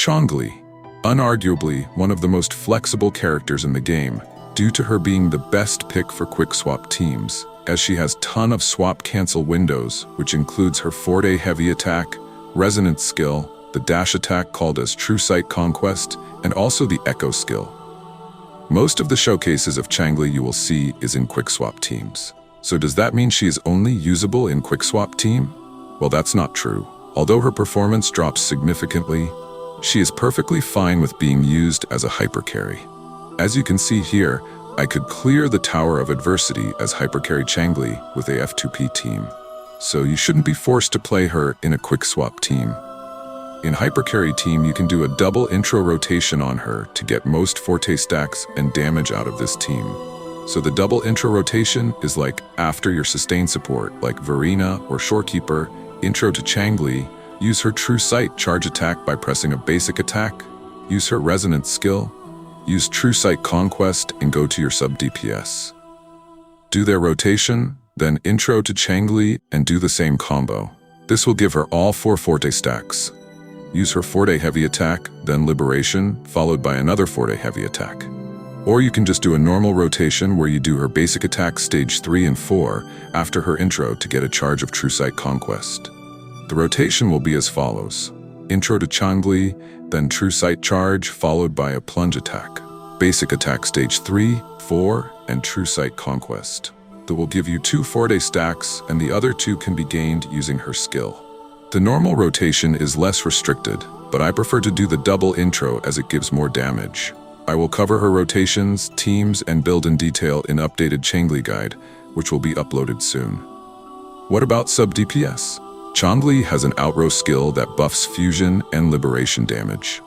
Changli, unarguably one of the most flexible characters in the game, due to her being the best pick for Quickswap teams, as she has ton of swap cancel windows, which includes her 4-day heavy attack, resonance skill, the dash attack called as True Sight Conquest, and also the echo skill. Most of the showcases of Changli you will see is in Quickswap teams. So does that mean she is only usable in Quickswap team? Well, that's not true. Although her performance drops significantly, she is perfectly fine with being used as a hypercarry. As you can see here, I could clear the Tower of Adversity as hypercarry Changli with a F2P team. So you shouldn't be forced to play her in a Quickswap team. In hypercarry team, you can do a double intro rotation on her to get most forte stacks and damage out of this team. So the double intro rotation is like after your sustain support, like Verena or Shorekeeper, intro to Changli, use her True Sight charge attack by pressing a basic attack, use her resonance skill, use True Sight Conquest and go to your Sub Dps. Do their rotation, then intro to Changli and do the same combo. This will give her all 4 forte stacks. Use her 4-day heavy attack, then Liberation, followed by another 4-day heavy attack. Or you can just do a normal rotation where you do her basic attack stage 3 and 4 after her intro to get a charge of True Sight Conquest. The rotation will be as follows. Intro to Changli, then True Sight charge followed by a plunge attack. Basic attack stage 3, 4, and True Sight Conquest. That will give you 2 4-day stacks and the other 2 can be gained using her skill. The normal rotation is less restricted, but I prefer to do the double intro as it gives more damage. I will cover her rotations, teams, and build in detail in updated Changli guide, which will be uploaded soon. What about Sub DPS? Changli has an outrow skill that buffs fusion and liberation damage.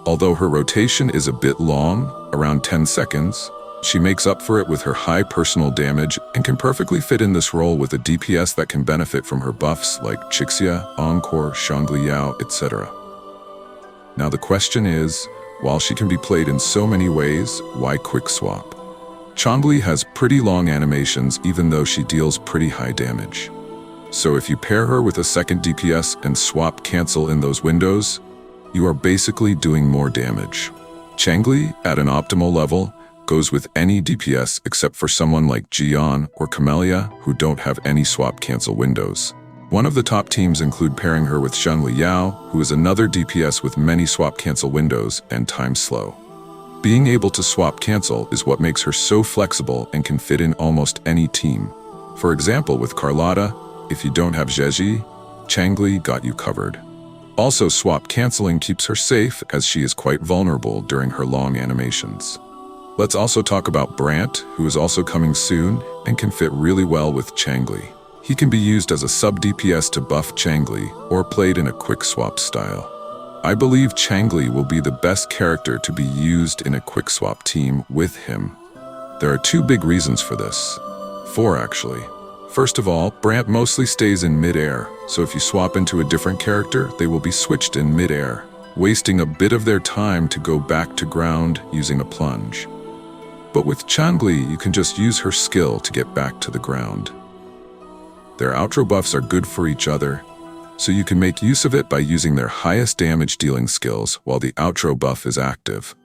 Although her rotation is a bit long, around 10 seconds, she makes up for it with her high personal damage and can perfectly fit in this role with a DPS that can benefit from her buffs like Chixia, Encore, Changli Yao, etc. Now the question is, while she can be played in so many ways, why Quickswap? Changli has pretty long animations even though she deals pretty high damage. So if you pair her with a second DPS and swap cancel in those windows, you are basically doing more damage. Changli, at an optimal level, goes with any DPS except for someone like Jian or Camellia who don't have any swap cancel windows. One of the top teams include pairing her with Changli Yao, who is another DPS with many swap cancel windows and time slow. Being able to swap cancel is what makes her so flexible and can fit in almost any team. For example, with Carlotta, if you don't have Zheji, Changli got you covered. Also, swap canceling keeps her safe as she is quite vulnerable during her long animations. Let's also talk about Brant, who is also coming soon and can fit really well with Changli. He can be used as a sub DPS to buff Changli or played in a Quickswap style. I believe Changli will be the best character to be used in a Quickswap team with him. There are 2 big reasons for this. 4 actually. First of all, Brant mostly stays in mid-air, so if you swap into a different character, they will be switched in mid-air, wasting a bit of their time to go back to ground using a plunge. But with Changli, you can just use her skill to get back to the ground. Their outro buffs are good for each other, so you can make use of it by using their highest damage dealing skills while the outro buff is active.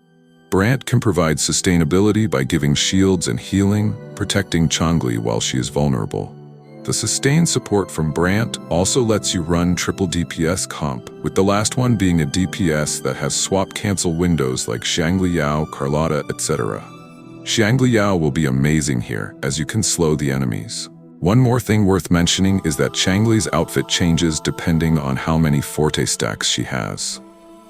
Brant can provide sustainability by giving shields and healing, protecting Changli while she is vulnerable. The sustain support from Brant also lets you run triple DPS comp, with the last one being a DPS that has swap cancel windows like Changli Yao, Carlotta, etc. Changli Yao will be amazing here, as you can slow the enemies. One more thing worth mentioning is that Changli's outfit changes depending on how many forte stacks she has.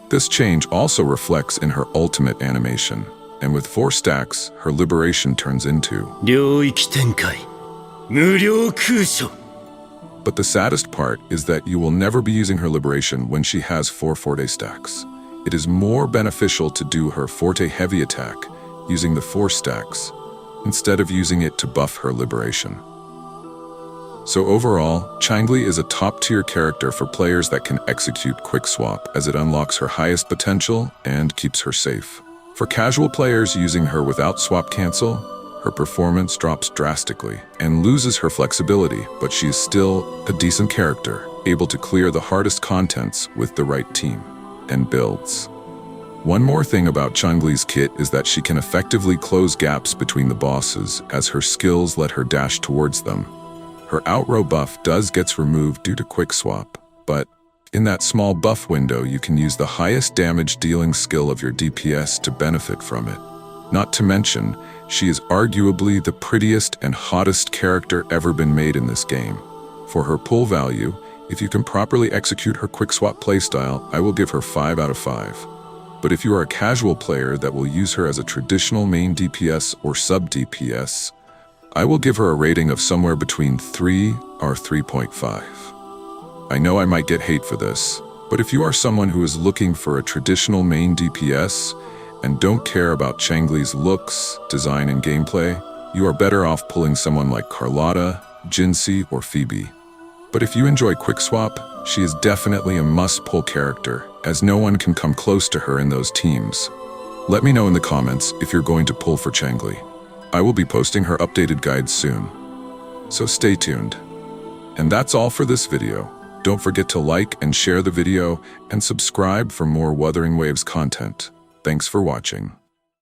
This change also reflects in her ultimate animation, and with 4 stacks, her liberation turns into. But the saddest part is that you will never be using her liberation when she has 4 forte stacks. It is more beneficial to do her forte heavy attack using the 4 stacks, instead of using it to buff her liberation. So overall, Changli is a top-tier character for players that can execute Quickswap as it unlocks her highest potential and keeps her safe. For casual players using her without swap cancel, her performance drops drastically and loses her flexibility, but she is still a decent character, able to clear the hardest contents with the right team and builds. One more thing about Changli's kit is that she can effectively close gaps between the bosses as her skills let her dash towards them. Her outrow buff gets removed due to Quickswap, but in that small buff window you can use the highest damage dealing skill of your DPS to benefit from it. Not to mention, she is arguably the prettiest and hottest character ever been made in this game. For her pull value, if you can properly execute her Quickswap playstyle, I will give her 5 out of 5. But if you are a casual player that will use her as a traditional main DPS or sub DPS, I will give her a rating of somewhere between 3 or 3.5. I know I might get hate for this, but if you are someone who is looking for a traditional main DPS and don't care about Changli's looks, design, and gameplay, you are better off pulling someone like Carlotta, Jinxie, or Phoebe. But if you enjoy Quickswap, she is definitely a must-pull character, as no one can come close to her in those teams. Let me know in the comments if you're going to pull for Changli. I will be posting her updated guide soon, so stay tuned. And that's all for this video. Don't forget to like and share the video and subscribe for more Wuthering Waves content. Thanks for watching.